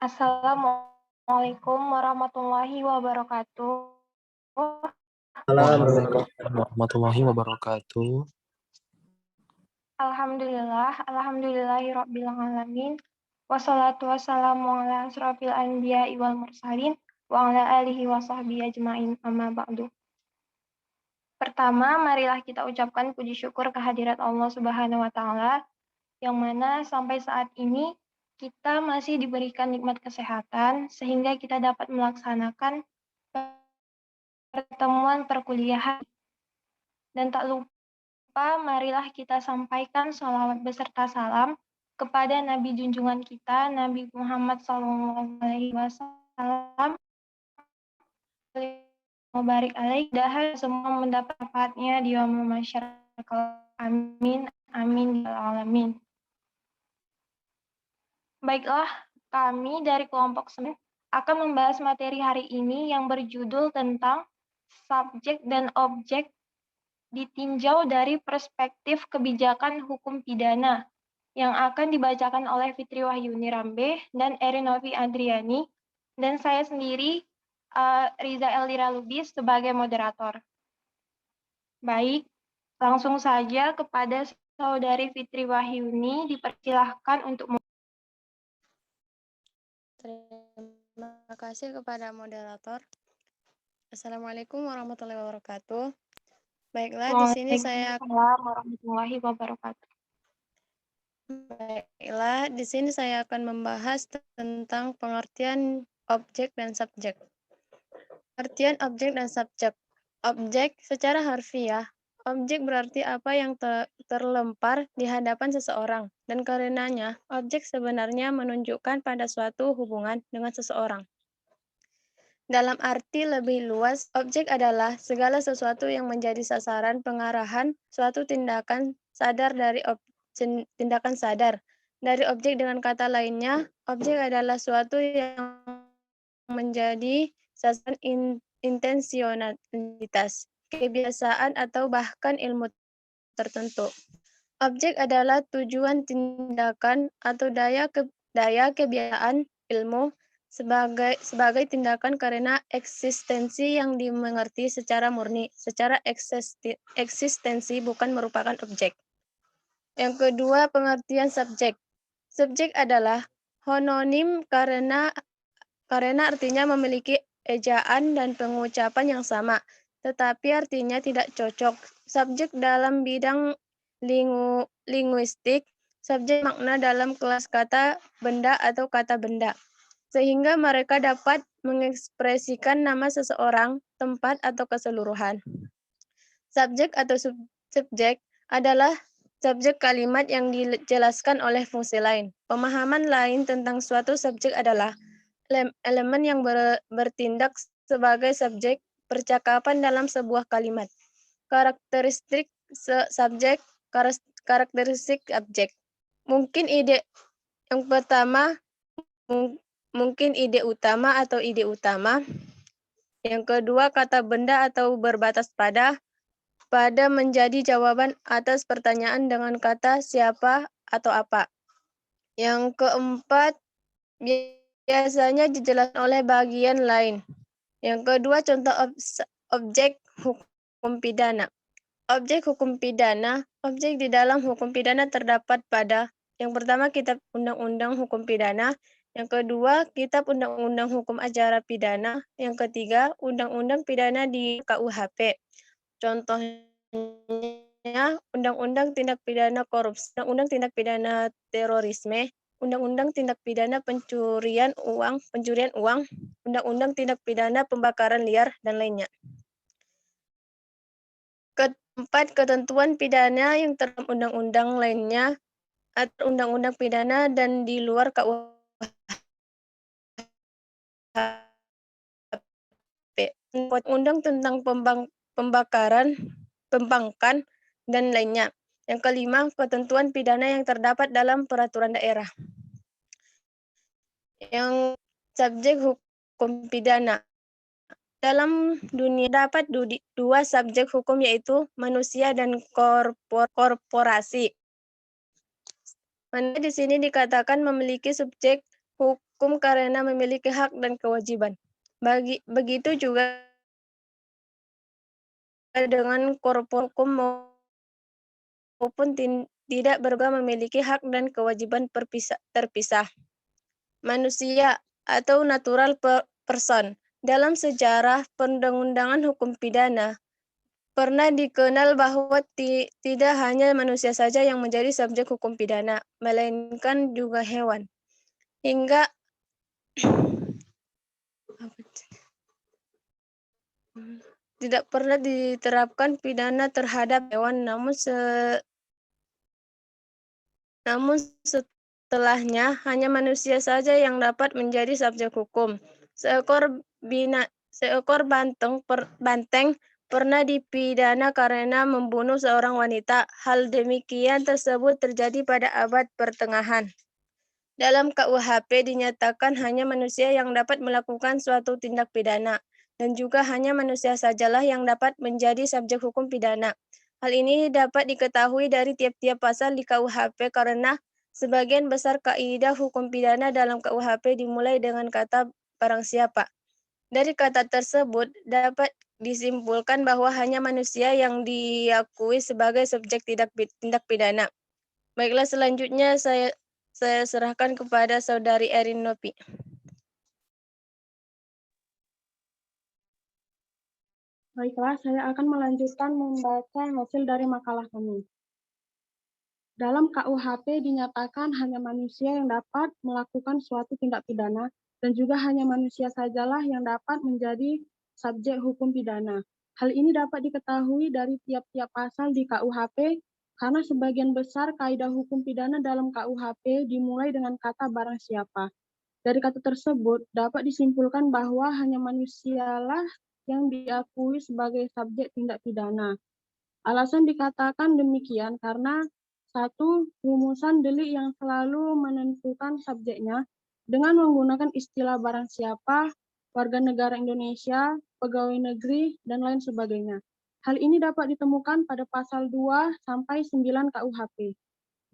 Assalamualaikum warahmatullahi wabarakatuh. Waalaikumsalam warahmatullahi wabarakatuh. Alhamdulillahirabbil alamin. Wassalatu wassalamu ala asrofil anbiya'i wal mursalin wa ala alihi wa sahbihi ajmain amma ba'du. Pertama, marilah kita ucapkan puji syukur kehadirat Allah Subhanahu wa taala yang mana sampai saat ini kita masih diberikan nikmat kesehatan sehingga kita dapat melaksanakan pertemuan perkuliahan. Dan tak lupa marilah kita sampaikan sholawat beserta salam kepada Nabi junjungan kita, Nabi Muhammad SAW. Mubarik alaih, dahar semua mendapat manfaatnya di yaumul masyarakat. Amin, amin, ya alamin. Baiklah, kami dari kelompok 9 akan membahas materi hari ini yang berjudul tentang subjek dan objek ditinjau dari perspektif kebijakan hukum pidana yang akan dibacakan oleh Fitri Wahyuni Rambe dan Erinovi Adriani dan saya sendiri Riza Eldira Lubis sebagai moderator. Baik, langsung saja kepada Saudari Fitri Wahyuni dipersilahkan untuk Terima kasih kepada moderator. Assalamualaikum warahmatullahi wabarakatuh. Baiklah, di sini saya warahmatullahi wabarakatuh. Baiklah, di sini saya akan membahas tentang pengertian objek dan subjek. Pengertian objek dan subjek. Objek secara harfiah. Objek berarti apa yang terlempar di hadapan seseorang, dan karenanya objek sebenarnya menunjukkan pada suatu hubungan dengan seseorang. Dalam arti lebih luas, objek adalah segala sesuatu yang menjadi sasaran pengarahan suatu tindakan sadar dari tindakan sadar. Dari objek dengan kata lainnya, objek adalah suatu yang menjadi sasaran intensionalitas, kebiasaan, atau bahkan ilmu tertentu. Objek adalah tujuan tindakan atau daya kebiasaan ilmu sebagai tindakan karena eksistensi yang dimengerti secara murni, secara eksistensi bukan merupakan objek. Yang kedua, pengertian subjek. Subjek adalah homonim karena artinya memiliki ejaan dan pengucapan yang sama, tetapi artinya tidak cocok. Subjek dalam bidang linguistik, subjek makna dalam kelas kata benda atau kata benda, sehingga mereka dapat mengekspresikan nama seseorang, tempat, atau keseluruhan. Subjek atau subjek adalah subjek kalimat yang dijelaskan oleh fungsi lain. Pemahaman lain tentang suatu subjek adalah elemen yang bertindak sebagai subjek percakapan dalam sebuah kalimat. Karakteristik subjek, karakteristik objek. Mungkin ide yang pertama, mungkin ide utama atau ide utama. Yang kedua, kata benda atau berbatas pada menjadi jawaban atas pertanyaan dengan kata siapa atau apa. Yang keempat, biasanya dijelaskan oleh bagian lain. Yang kedua, contoh objek hukum pidana. Objek hukum pidana, objek di dalam hukum pidana terdapat pada yang pertama kitab undang-undang hukum pidana, yang kedua kitab undang-undang hukum acara pidana, yang ketiga undang-undang pidana di KUHP. Contohnya undang-undang tindak pidana korupsi, undang-undang tindak pidana terorisme, undang-undang tindak pidana pencurian uang, undang-undang tindak pidana pembakaran liar, dan lainnya. Keempat, ketentuan pidana yang terdalam undang-undang lainnya atau undang-undang pidana dan di luar KUHP. Undang tentang pembangkan, dan lainnya. Yang kelima, ketentuan pidana yang terdapat dalam peraturan daerah. Yang subjek hukum pidana. Dalam dunia dapat dua subjek hukum, yaitu manusia dan korporasi. Manusia di sini dikatakan memiliki subjek hukum karena memiliki hak dan kewajiban. Begitu juga dengan korporasi hukum maupun tidak memiliki hak dan kewajiban terpisah. Manusia atau natural person. Dalam sejarah perundang-undangan hukum pidana, pernah dikenal bahwa tidak hanya manusia saja yang menjadi subjek hukum pidana, melainkan juga hewan. Hingga tidak pernah diterapkan pidana terhadap hewan, namun setelahnya hanya manusia saja yang dapat menjadi subjek hukum. Seekor banteng pernah dipidana karena membunuh seorang wanita. Hal demikian tersebut terjadi pada abad pertengahan. Dalam KUHP dinyatakan hanya manusia yang dapat melakukan suatu tindak pidana, dan juga hanya manusia sajalah yang dapat menjadi subjek hukum pidana. Hal ini dapat diketahui dari tiap-tiap pasal di KUHP karena sebagian besar kaidah hukum pidana dalam KUHP dimulai dengan kata barang siapa. Dari kata tersebut dapat disimpulkan bahwa hanya manusia yang diakui sebagai subjek tindak pidana. Baiklah, selanjutnya saya serahkan kepada Saudari Erin Nopi. Baiklah, saya akan melanjutkan membaca hasil dari makalah kami. Dalam KUHP dinyatakan hanya manusia yang dapat melakukan suatu tindak pidana, dan juga hanya manusia sajalah yang dapat menjadi subjek hukum pidana. Hal ini dapat diketahui dari tiap-tiap pasal di KUHP, karena sebagian besar kaidah hukum pidana dalam KUHP dimulai dengan kata barang siapa. Dari kata tersebut dapat disimpulkan bahwa hanya manusialah yang diakui sebagai subjek tindak pidana. Alasan dikatakan demikian karena Satu, rumusan delik yang selalu menentukan subjeknya dengan menggunakan istilah barang siapa, warga negara Indonesia, pegawai negeri, dan lain sebagainya. Hal ini dapat ditemukan pada pasal 2 sampai 9 KUHP.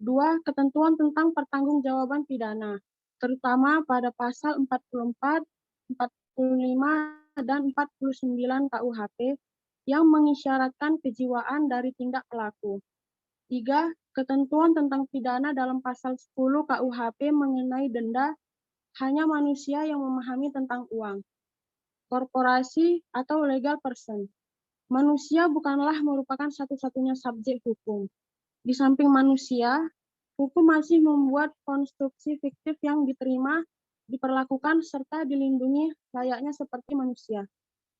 2. Ketentuan tentang pertanggungjawaban pidana, terutama pada pasal 44, 45, dan 49 KUHP yang mengisyaratkan kejiwaan dari tindak pelaku. 3. Ketentuan tentang pidana dalam pasal 10 KUHP mengenai denda hanya manusia yang memahami tentang uang. Korporasi atau legal person. Manusia bukanlah merupakan satu-satunya subjek hukum. Di samping manusia, hukum masih membuat konstruksi fiktif yang diterima, diperlakukan, serta dilindungi layaknya seperti manusia.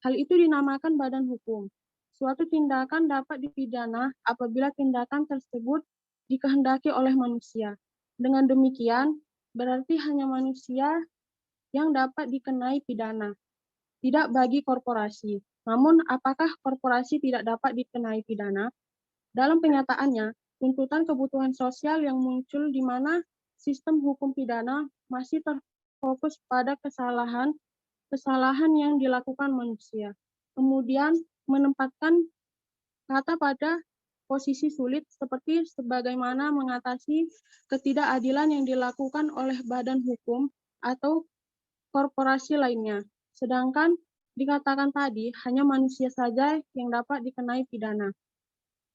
Hal itu dinamakan badan hukum. Suatu tindakan dapat dipidana apabila tindakan tersebut dikehendaki oleh manusia. Dengan demikian, berarti hanya manusia yang dapat dikenai pidana, tidak bagi korporasi. Namun, apakah korporasi tidak dapat dikenai pidana? Dalam kenyataannya, tuntutan kebutuhan sosial yang muncul di mana sistem hukum pidana masih terfokus pada kesalahan yang dilakukan manusia. Kemudian menempatkan kata pada posisi sulit seperti sebagaimana mengatasi ketidakadilan yang dilakukan oleh badan hukum atau korporasi lainnya. Sedangkan dikatakan tadi hanya manusia saja yang dapat dikenai pidana.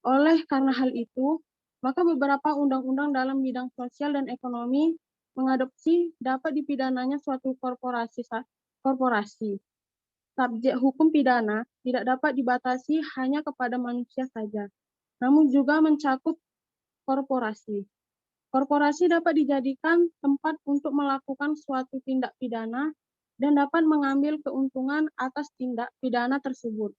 Oleh karena hal itu, maka beberapa undang-undang dalam bidang sosial dan ekonomi mengadopsi dapat dipidananya suatu korporasi. Subjek hukum pidana tidak dapat dibatasi hanya kepada manusia saja, namun juga mencakup korporasi. Korporasi dapat dijadikan tempat untuk melakukan suatu tindak pidana dan dapat mengambil keuntungan atas tindak pidana tersebut.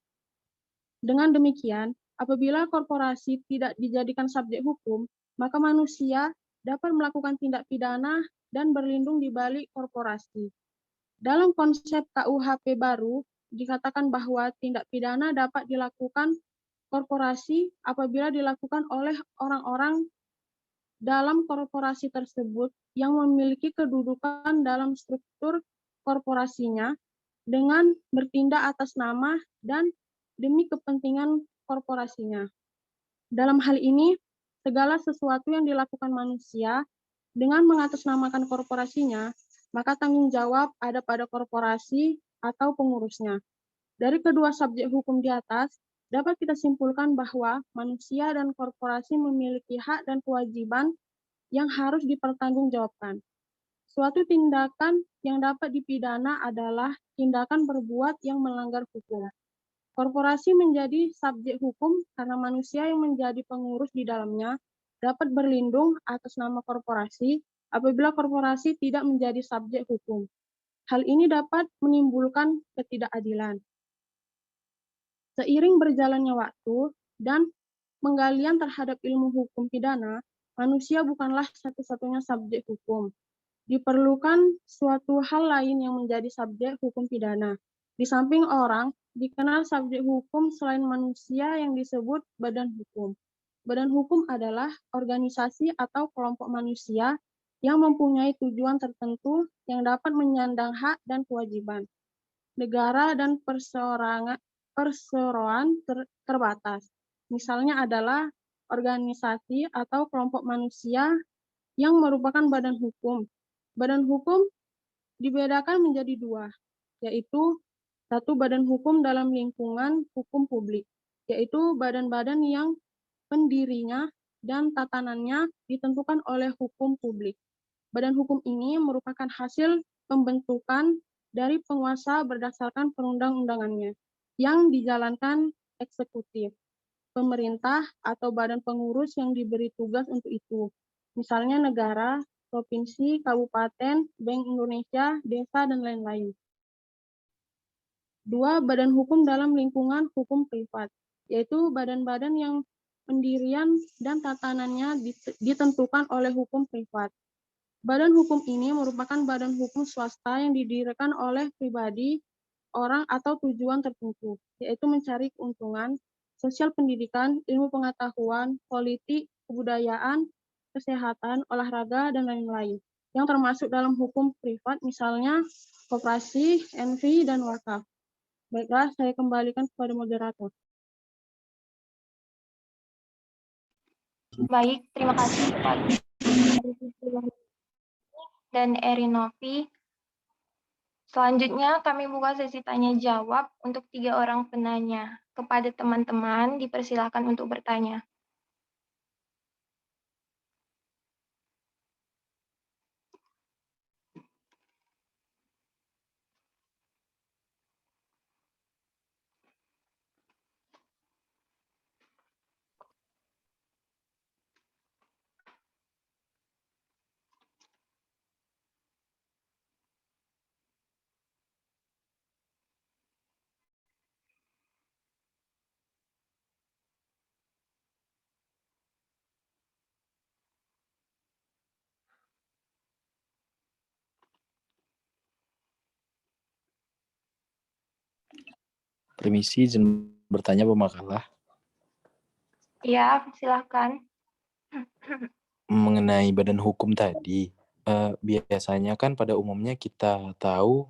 Dengan demikian, apabila korporasi tidak dijadikan subjek hukum, maka manusia dapat melakukan tindak pidana dan berlindung di balik korporasi. Dalam konsep KUHP baru, dikatakan bahwa tindak pidana dapat dilakukan korporasi apabila dilakukan oleh orang-orang dalam korporasi tersebut yang memiliki kedudukan dalam struktur korporasinya dengan bertindak atas nama dan demi kepentingan korporasinya. Dalam hal ini, segala sesuatu yang dilakukan manusia dengan mengatasnamakan korporasinya, maka tanggung jawab ada pada korporasi atau pengurusnya. Dari kedua subjek hukum di atas, dapat kita simpulkan bahwa manusia dan korporasi memiliki hak dan kewajiban yang harus dipertanggungjawabkan. Suatu tindakan yang dapat dipidana adalah tindakan berbuat yang melanggar hukum. Korporasi menjadi subjek hukum karena manusia yang menjadi pengurus di dalamnya dapat berlindung atas nama korporasi apabila korporasi tidak menjadi subjek hukum. Hal ini dapat menimbulkan ketidakadilan. Seiring berjalannya waktu dan penggalian terhadap ilmu hukum pidana, manusia bukanlah satu-satunya subjek hukum. Diperlukan suatu hal lain yang menjadi subjek hukum pidana. Di samping orang, dikenal subjek hukum selain manusia yang disebut badan hukum. Badan hukum adalah organisasi atau kelompok manusia yang mempunyai tujuan tertentu yang dapat menyandang hak dan kewajiban. Negara dan perseroan terbatas. Misalnya adalah organisasi atau kelompok manusia yang merupakan badan hukum. Badan hukum dibedakan menjadi dua, yaitu satu badan hukum dalam lingkungan hukum publik, yaitu badan-badan yang pendirinya dan tatanannya ditentukan oleh hukum publik. Badan hukum ini merupakan hasil pembentukan dari penguasa berdasarkan perundang-undangannya yang dijalankan eksekutif, pemerintah atau badan pengurus yang diberi tugas untuk itu. Misalnya negara, provinsi, kabupaten, Bank Indonesia, desa, dan lain-lain. 2. Badan hukum dalam lingkungan hukum privat, yaitu badan-badan yang pendirian dan tatanannya ditentukan oleh hukum privat. Badan hukum ini merupakan badan hukum swasta yang didirikan oleh pribadi, orang, atau tujuan tertentu, yaitu mencari keuntungan, sosial pendidikan, ilmu pengetahuan, politik, kebudayaan, kesehatan, olahraga, dan lain-lain, yang termasuk dalam hukum privat, misalnya koperasi, NV, dan wakaf. Baiklah, saya kembalikan kepada moderator. Baik, terima kasih kepada dan Erinovi. Selanjutnya kami buka sesi tanya jawab untuk 3 orang penanya. Kepada teman-teman dipersilakan untuk bertanya. Permisi, izin bertanya Pak Makalah. Ya, silakan. Mengenai badan hukum tadi, biasanya kan pada umumnya kita tahu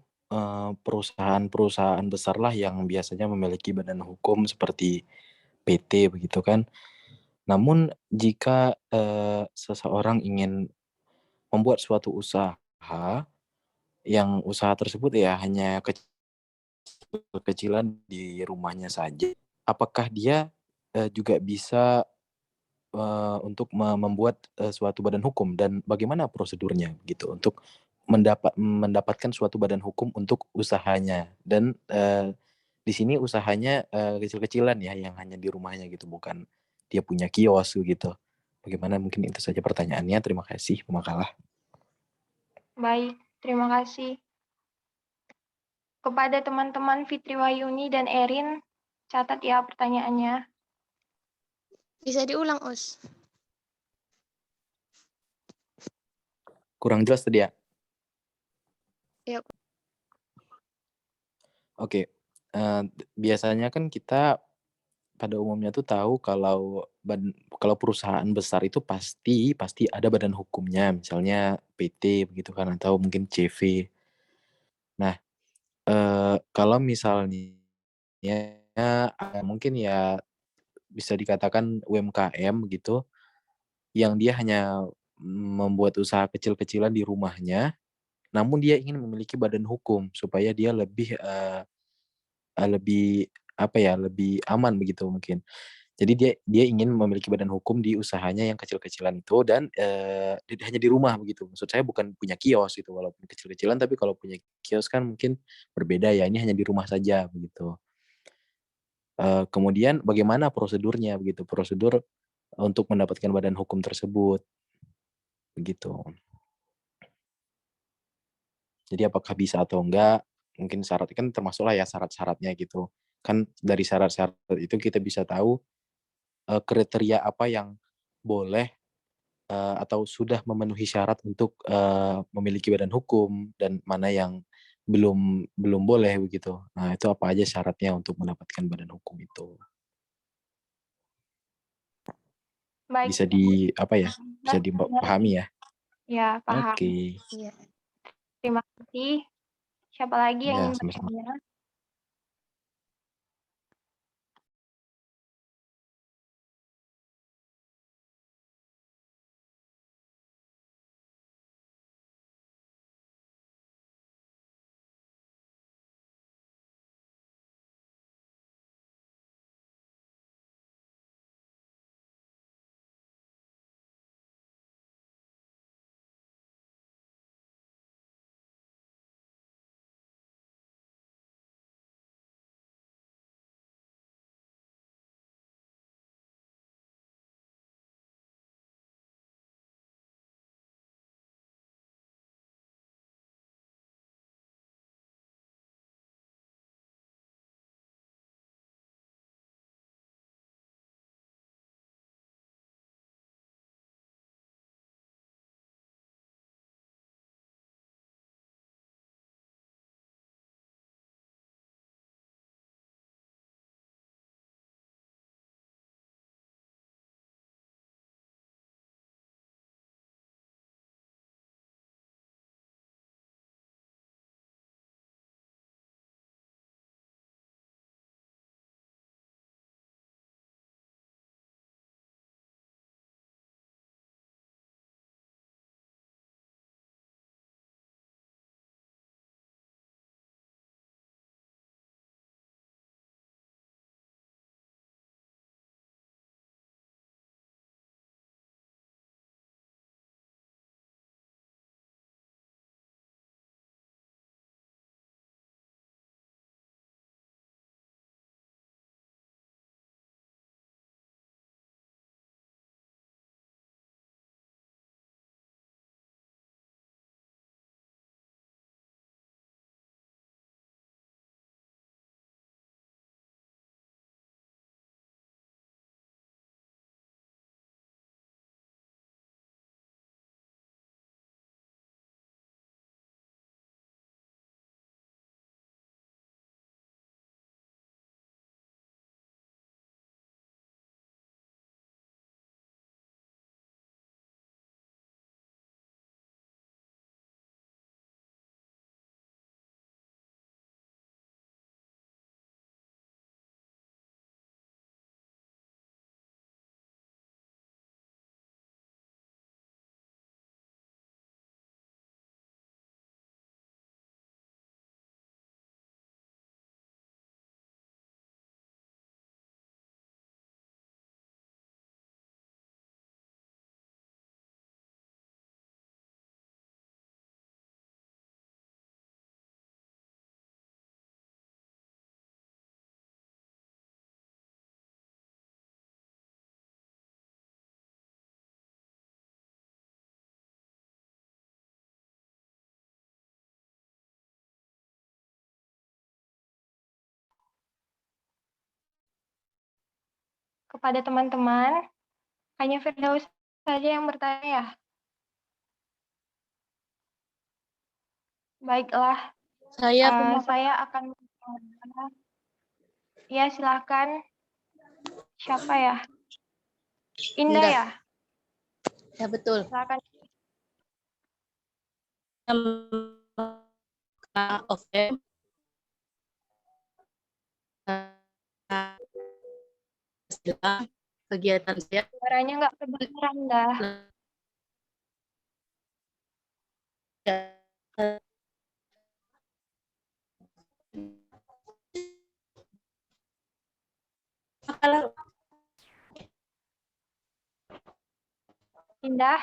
perusahaan-perusahaan besar lah yang biasanya memiliki badan hukum seperti PT begitu kan. Namun jika seseorang ingin membuat suatu usaha yang usaha tersebut ya hanya kecil-kecilan di rumahnya saja, apakah dia juga bisa untuk membuat suatu badan hukum dan bagaimana prosedurnya gitu untuk mendapatkan suatu badan hukum untuk usahanya dan di sini usahanya kecil-kecilan ya yang hanya di rumahnya gitu bukan dia punya kios gitu. Bagaimana mungkin itu saja pertanyaannya. Terima kasih Pak Makalah. Baik, terima kasih. Kepada teman-teman Fitri Wayuni dan Erin, catat ya pertanyaannya. Bisa diulang, Us? Kurang jelas tadi ya? Ya. Oke. Biasanya kan kita pada umumnya tuh tahu kalau perusahaan besar itu pasti ada badan hukumnya, misalnya PT begitu kan atau mungkin CV. Nah, kalau misalnya mungkin ya bisa dikatakan UMKM gitu, yang dia hanya membuat usaha kecil-kecilan di rumahnya, namun dia ingin memiliki badan hukum supaya dia lebih lebih apa ya, lebih aman begitu mungkin. Jadi dia ingin memiliki badan hukum di usahanya yang kecil-kecilan itu dan hanya di rumah begitu. Maksud saya bukan punya kios gitu, walaupun kecil-kecilan tapi kalau punya kios kan mungkin berbeda ya, ini hanya di rumah saja begitu. Kemudian bagaimana prosedurnya begitu, prosedur untuk mendapatkan badan hukum tersebut, begitu. Jadi apakah bisa atau enggak, mungkin syarat kan termasuklah ya syarat-syaratnya gitu. Kan dari syarat-syarat itu kita bisa tahu kriteria apa yang boleh atau sudah memenuhi syarat untuk memiliki badan hukum dan mana yang belum belum boleh begitu. Nah, itu apa aja syaratnya untuk mendapatkan badan hukum itu. Baik, Bisa bisa dipahami ya? ya, paham. Oke. Iya. Terima kasih. Siapa lagi yang Ya, ingin sama-sama. bertanya? kepada teman-teman. Hanya Firdaus saja yang bertanya ya? Baiklah, Saya punya saya akan ya silakan. Siapa ya? Indah Indah. ya? Ya betul. Silakan. Oke. Kegiatan saya Suaranya nggak kedengeran dah. Indah,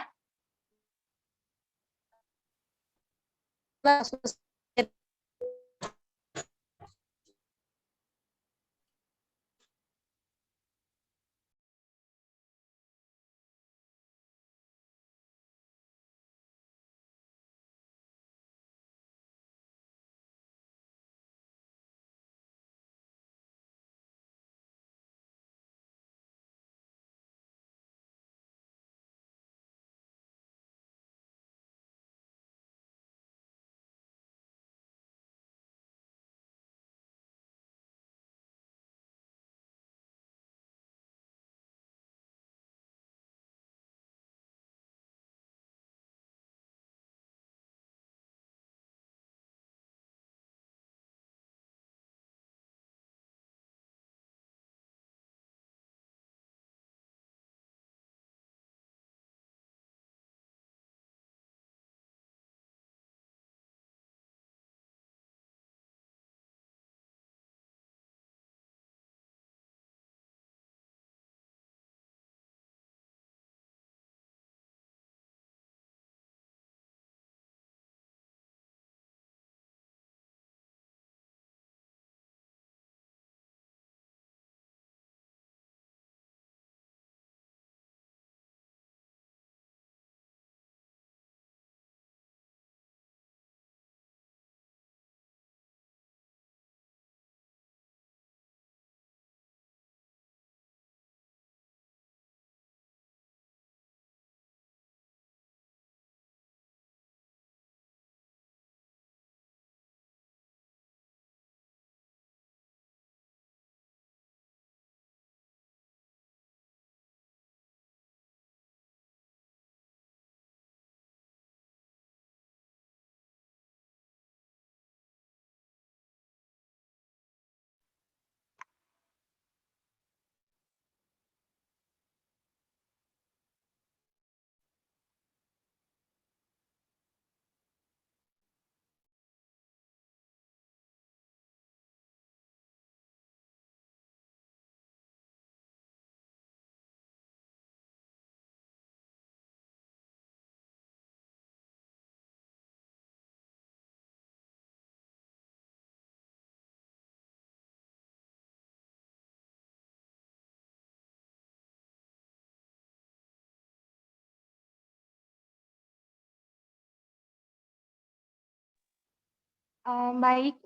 baik.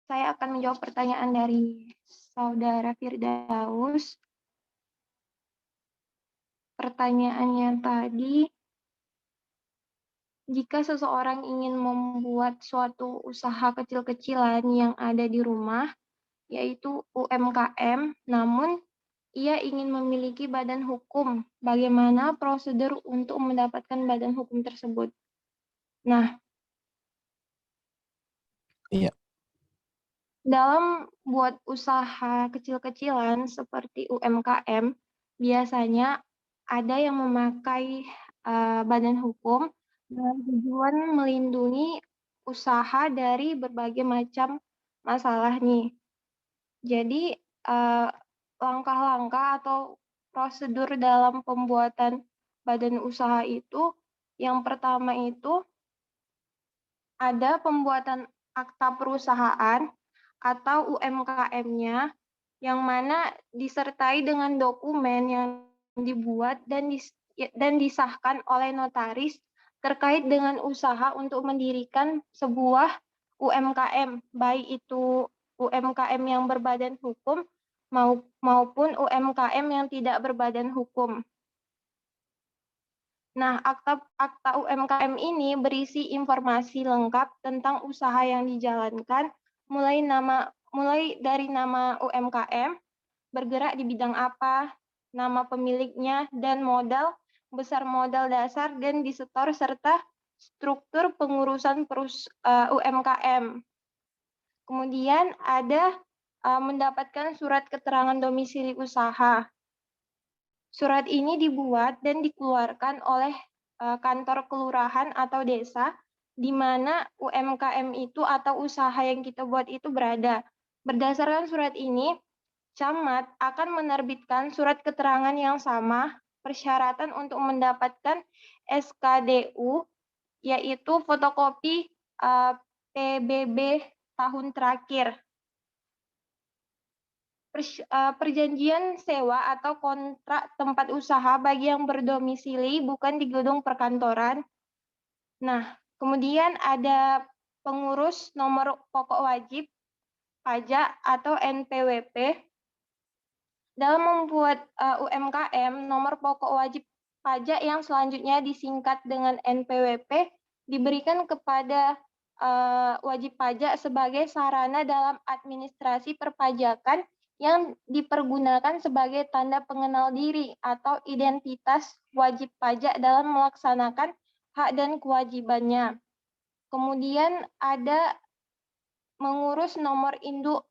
Saya akan menjawab pertanyaan dari Saudara Firdaus. Pertanyaannya tadi, jika seseorang ingin membuat suatu usaha kecil-kecilan yang ada di rumah, yaitu UMKM, namun ia ingin memiliki badan hukum, bagaimana prosedur untuk mendapatkan badan hukum tersebut? Nah, Iya. dalam buat usaha kecil-kecilan seperti UMKM, biasanya ada yang memakai badan hukum dengan tujuan melindungi usaha dari berbagai macam masalah nih. Jadi langkah-langkah atau prosedur dalam pembuatan badan usaha itu, yang pertama itu ada pembuatan akta perusahaan atau UMKM-nya, yang mana disertai dengan dokumen yang dibuat dan disahkan oleh notaris terkait dengan usaha untuk mendirikan sebuah UMKM, baik itu UMKM yang berbadan hukum maupun UMKM yang tidak berbadan hukum. Nah, akta UMKM ini berisi informasi lengkap tentang usaha yang dijalankan, mulai dari nama UMKM, bergerak di bidang apa, nama pemiliknya, dan modal, besar modal dasar dan disetor, serta struktur pengurusan UMKM. Kemudian ada mendapatkan surat keterangan domisili usaha. Surat ini dibuat dan dikeluarkan oleh kantor kelurahan atau desa di mana UMKM itu atau usaha yang kita buat itu berada. Berdasarkan surat ini, camat akan menerbitkan surat keterangan yang sama, persyaratan untuk mendapatkan SKDU, yaitu fotokopi PBB tahun terakhir. Perjanjian sewa atau kontrak tempat usaha bagi yang berdomisili bukan di gedung perkantoran. Nah, kemudian ada pengurus nomor pokok wajib pajak atau NPWP. Dalam membuat UMKM, nomor pokok wajib pajak yang selanjutnya disingkat dengan NPWP diberikan kepada wajib pajak sebagai sarana dalam administrasi perpajakan yang dipergunakan sebagai tanda pengenal diri atau identitas wajib pajak dalam melaksanakan hak dan kewajibannya. Kemudian ada mengurus nomor induk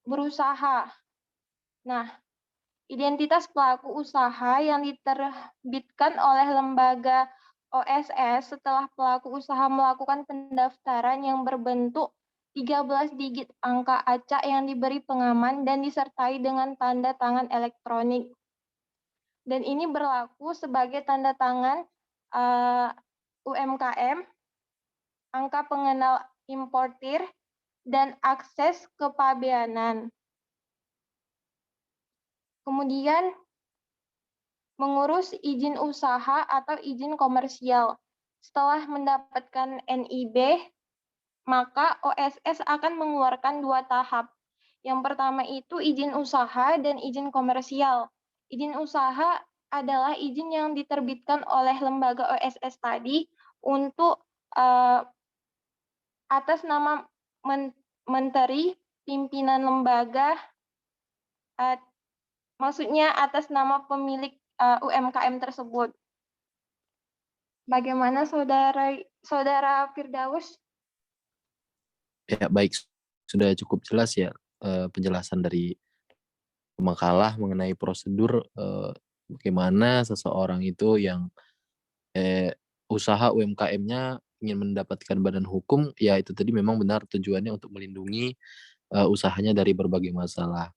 berusaha. Nah, identitas pelaku usaha yang diterbitkan oleh lembaga OSS setelah pelaku usaha melakukan pendaftaran yang berbentuk 13 digit angka acak yang diberi pengaman dan disertai dengan tanda tangan elektronik. Dan ini berlaku sebagai tanda tangan UMKM, angka pengenal importir, dan akses kepabeanan. Kemudian mengurus izin usaha atau izin komersial. Setelah mendapatkan NIB, maka OSS akan mengeluarkan 2 tahap. Yang pertama itu izin usaha dan izin komersial. Izin usaha adalah izin yang diterbitkan oleh lembaga OSS tadi untuk atas nama menteri, pimpinan lembaga, maksudnya atas nama pemilik UMKM tersebut. Bagaimana Saudara Firdaus? Ya, baik. Sudah cukup jelas ya penjelasan dari makalah mengenai prosedur bagaimana seseorang itu yang usaha UMKM-nya ingin mendapatkan badan hukum, ya itu tadi memang benar tujuannya untuk melindungi usahanya dari berbagai masalah.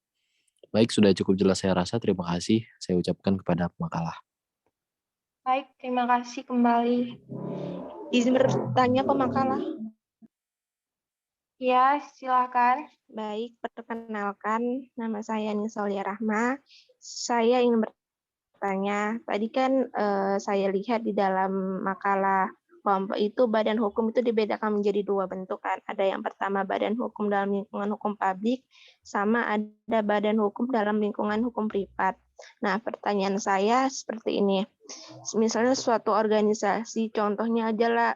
Baik, sudah cukup jelas saya rasa. Terima kasih saya ucapkan kepada pemakalah. Baik, terima kasih kembali. Izin bertanya pemakalah. Ya, silakan. Baik, perkenalkan nama saya Nisolia Rahma. Saya ingin bertanya, tadi kan saya lihat di dalam makalah kelompok itu badan hukum itu dibedakan menjadi 2 bentuk kan. Ada yang pertama badan hukum dalam lingkungan hukum publik, sama ada badan hukum dalam lingkungan hukum privat. Nah, pertanyaan saya seperti ini. Misalnya suatu organisasi, contohnya aja lah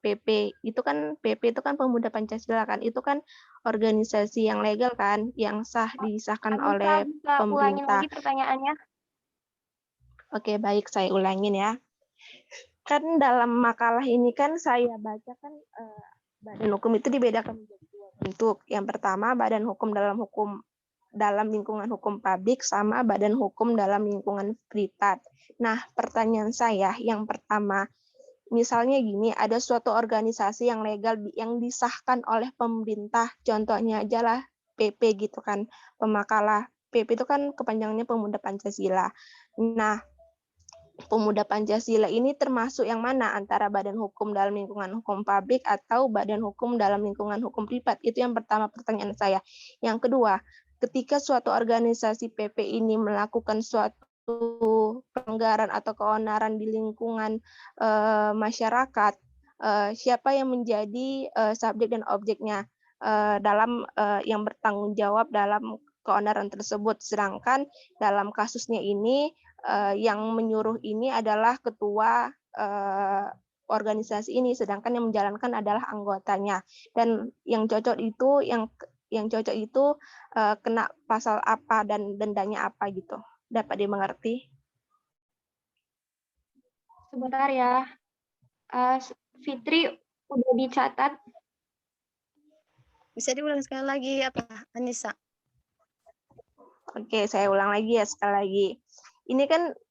PP, itu kan PP itu kan Pemuda Pancasila kan, itu kan organisasi yang legal kan, yang sah disahkan oleh Bisa ulangin pemerintah. lagi pertanyaannya? Oke, baik, saya ulangin ya. Kan dalam makalah ini kan saya baca kan badan hukum itu dibedakan menjadi 2 bentuk. Yang pertama badan hukum dalam lingkungan hukum publik sama badan hukum dalam lingkungan privat. Nah, pertanyaan saya yang pertama, misalnya gini, ada suatu organisasi yang legal yang disahkan oleh pemerintah, contohnya aja lah PP gitu kan, pemakalah. PP itu kan kepanjangannya Pemuda Pancasila. Nah, Pemuda Pancasila ini termasuk yang mana antara badan hukum dalam lingkungan hukum publik atau badan hukum dalam lingkungan hukum privat? Itu yang pertama pertanyaan saya. Yang kedua, ketika suatu organisasi PP ini melakukan suatu pelanggaran atau keonaran di lingkungan masyarakat, siapa yang menjadi subjek dan objeknya dalam yang bertanggung jawab dalam keonaran tersebut. Sedangkan dalam kasusnya ini yang menyuruh ini adalah ketua organisasi ini, sedangkan yang menjalankan adalah anggotanya. Dan yang cocok itu kena pasal apa dan dendanya apa gitu. Dapat dimengerti? Sebentar ya. Fitri udah dicatat. Bisa diulang sekali lagi apa, Anissa? Oke, saya ulang lagi ya sekali lagi.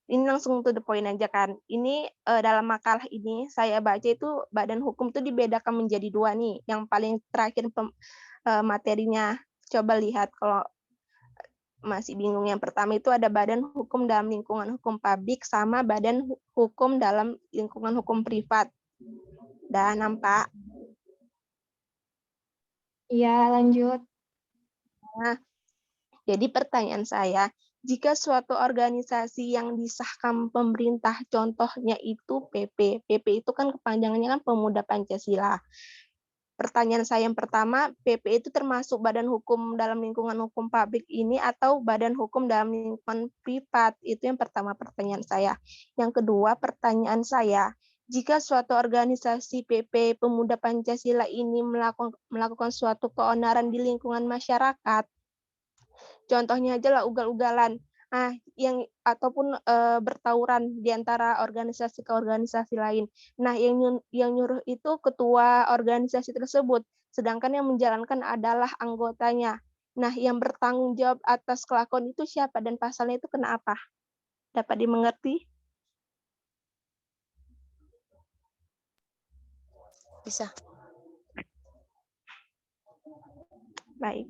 Ini langsung to the point aja kan. Ini dalam makalah ini saya baca itu badan hukum itu dibedakan menjadi dua nih. Yang paling terakhir materinya. Coba lihat kalau masih bingung. Yang pertama itu ada badan hukum dalam lingkungan hukum publik sama badan hukum dalam lingkungan hukum privat. Dah nampak? Iya, lanjut. Nah, jadi pertanyaan saya, jika suatu organisasi yang disahkan pemerintah, contohnya itu PP. PP itu kan kepanjangannya kan Pemuda Pancasila. Pertanyaan saya yang pertama, PP itu termasuk badan hukum dalam lingkungan hukum publik ini atau badan hukum dalam lingkungan privat? Itu yang pertama pertanyaan saya. Yang kedua pertanyaan saya, jika suatu organisasi PP Pemuda Pancasila ini melakukan suatu keonaran di lingkungan masyarakat, contohnya aja lah ugal-ugalan. Nah, ataupun bertawuran di antara organisasi ke organisasi lain. Nah, yang nyuruh itu ketua organisasi tersebut, sedangkan yang menjalankan adalah anggotanya. Nah, yang bertanggung jawab atas kelakuan itu siapa dan pasalnya itu kena apa? Dapat dimengerti? Bisa. Baik.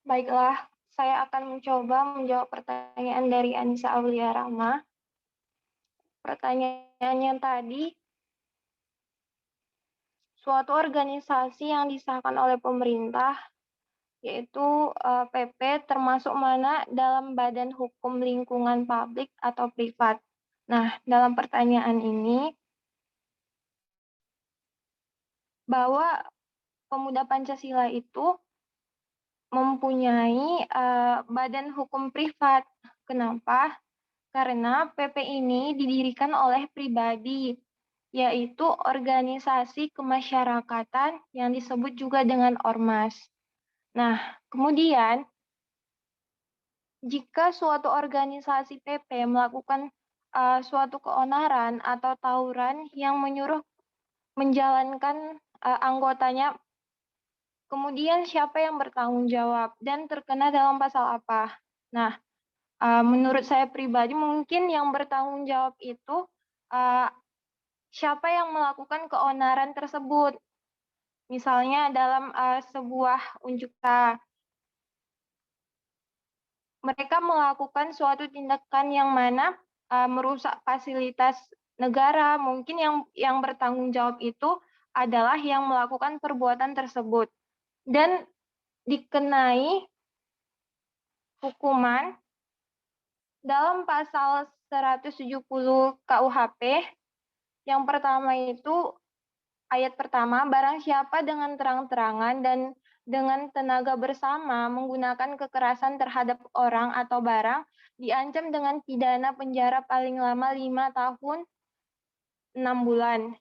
Baiklah, saya akan mencoba menjawab pertanyaan dari Anissa Aulia Rahma. Pertanyaannya tadi, suatu organisasi yang disahkan oleh pemerintah, yaitu PP, termasuk mana dalam badan hukum lingkungan publik atau privat. Nah, dalam pertanyaan ini, bahwa Pemuda Pancasila itu mempunyai badan hukum privat. Kenapa? Karena PP ini didirikan oleh pribadi, yaitu organisasi kemasyarakatan yang disebut juga dengan ormas. Nah, kemudian jika suatu organisasi PP melakukan suatu keonaran atau tawuran yang menyuruh menjalankan anggotanya, kemudian siapa yang bertanggung jawab dan terkena dalam pasal apa? Nah, menurut saya pribadi mungkin yang bertanggung jawab itu siapa yang melakukan keonaran tersebut. Misalnya dalam sebuah unjuk rasa, mereka melakukan suatu tindakan yang mana merusak fasilitas negara, mungkin yang bertanggung jawab itu adalah yang melakukan perbuatan tersebut dan dikenai hukuman dalam pasal 170 KUHP. Yang pertama itu ayat pertama, barang siapa dengan terang-terangan dan dengan tenaga bersama menggunakan kekerasan terhadap orang atau barang, diancam dengan pidana penjara paling lama 5 tahun 6 bulan.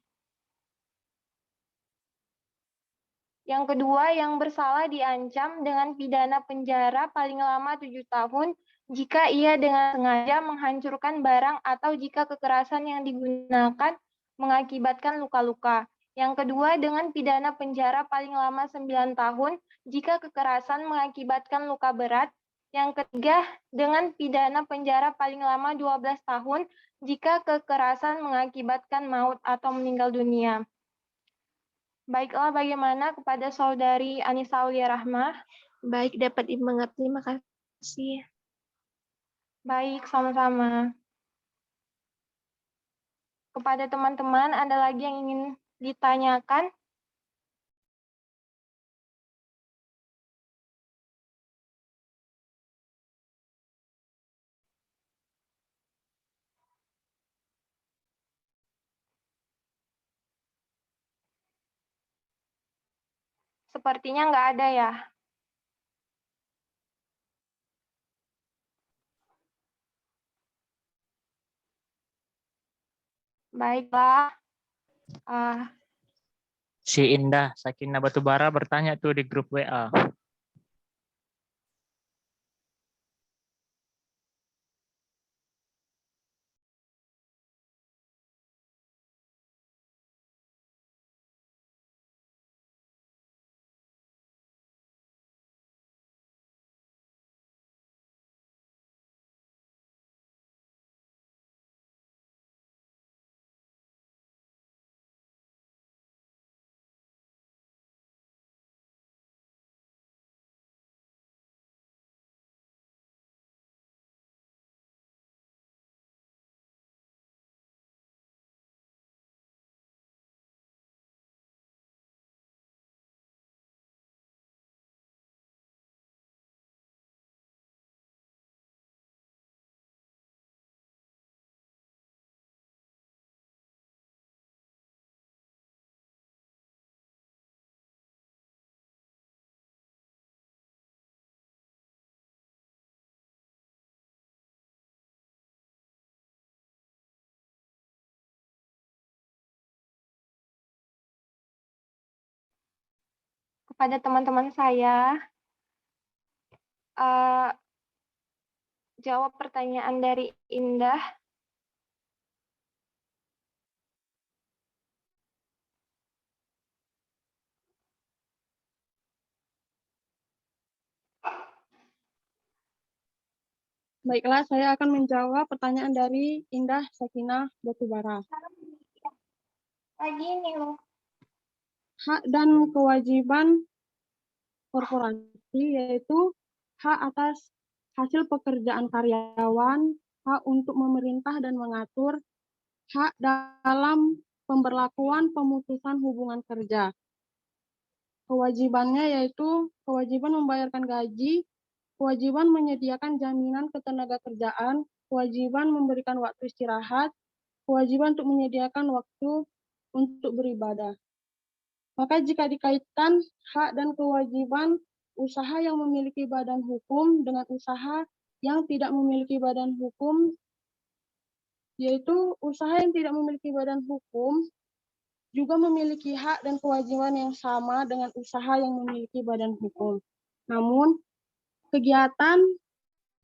Yang kedua, yang bersalah diancam dengan pidana penjara paling lama 7 tahun jika ia dengan sengaja menghancurkan barang atau jika kekerasan yang digunakan mengakibatkan luka-luka. Yang kedua, dengan pidana penjara paling lama 9 tahun jika kekerasan mengakibatkan luka berat. Yang ketiga, dengan pidana penjara paling lama 12 tahun jika kekerasan mengakibatkan maut atau meninggal dunia. Baiklah, bagaimana kepada Saudari Anissa Aulia Rahma? Baik, dapat dimengerti. Makasih. Baik, sama-sama. Kepada teman-teman, ada lagi yang ingin ditanyakan? Sepertinya nggak ada ya. Baiklah. Si Indah Sakinah Batubara bertanya tuh di grup WA. Kepada teman-teman saya, jawab pertanyaan dari Indah. Baiklah, saya akan menjawab pertanyaan dari Indah Sakinah Batubara. Lagi ini loh. Hak dan kewajiban korporasi yaitu hak atas hasil pekerjaan karyawan, hak untuk memerintah dan mengatur, hak dalam pemberlakuan pemutusan hubungan kerja. Kewajibannya yaitu kewajiban membayarkan gaji, kewajiban menyediakan jaminan ketenagakerjaan, kewajiban memberikan waktu istirahat, kewajiban untuk menyediakan waktu untuk beribadah. Maka jika dikaitkan hak dan kewajiban usaha yang memiliki badan hukum dengan usaha yang tidak memiliki badan hukum, yaitu usaha yang tidak memiliki badan hukum juga memiliki hak dan kewajiban yang sama dengan usaha yang memiliki badan hukum. Namun, kegiatan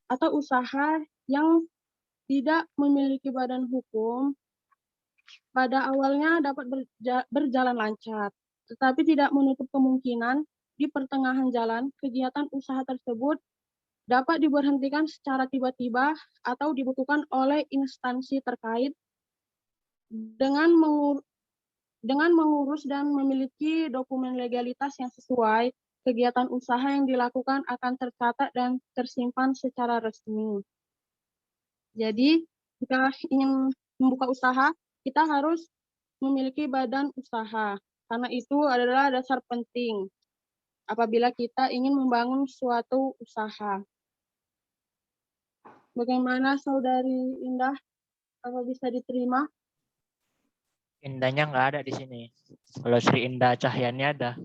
atau usaha yang tidak memiliki badan hukum pada awalnya dapat berjalan lancar, tetapi tidak menutup kemungkinan di pertengahan jalan kegiatan usaha tersebut dapat diberhentikan secara tiba-tiba atau dibekukan oleh instansi terkait dengan mengurus dan memiliki dokumen legalitas yang sesuai. Kegiatan usaha yang dilakukan akan tercatat dan tersimpan secara resmi. Jadi, jika ingin membuka usaha, kita harus memiliki badan usaha, karena itu adalah dasar penting apabila kita ingin membangun suatu usaha. Bagaimana Saudari Indah? Apa bisa diterima? Indahnya nggak ada di sini. Kalau Sri Indah Cahyani ada.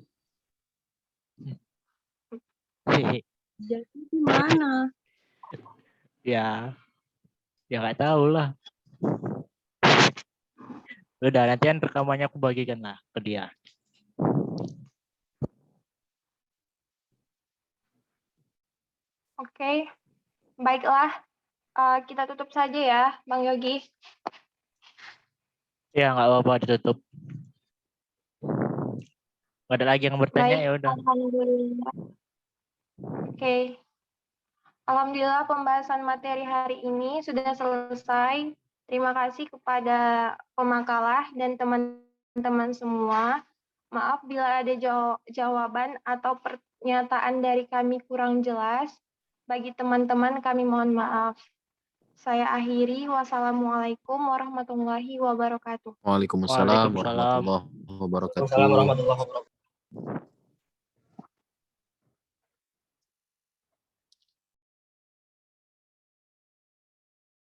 Jadi gimana? Ya nggak tahu lah. Udah, nantian rekamannya aku bagikan lah ke dia. Oke, baiklah. Kita tutup saja ya, Bang Yogi. Ya nggak apa-apa, ditutup. Nggak ada lagi yang bertanya, Baik, ya udah. alhamdulillah. Oke. Alhamdulillah pembahasan materi hari ini sudah selesai. Terima kasih kepada pemakalah dan teman-teman semua. Maaf bila ada jawaban atau pernyataan dari kami kurang jelas. Bagi teman-teman kami mohon maaf. Saya akhiri. Wassalamualaikum warahmatullahi wabarakatuh. Waalaikumsalam Waalaikumsalam. warahmatullahi wabarakatuh.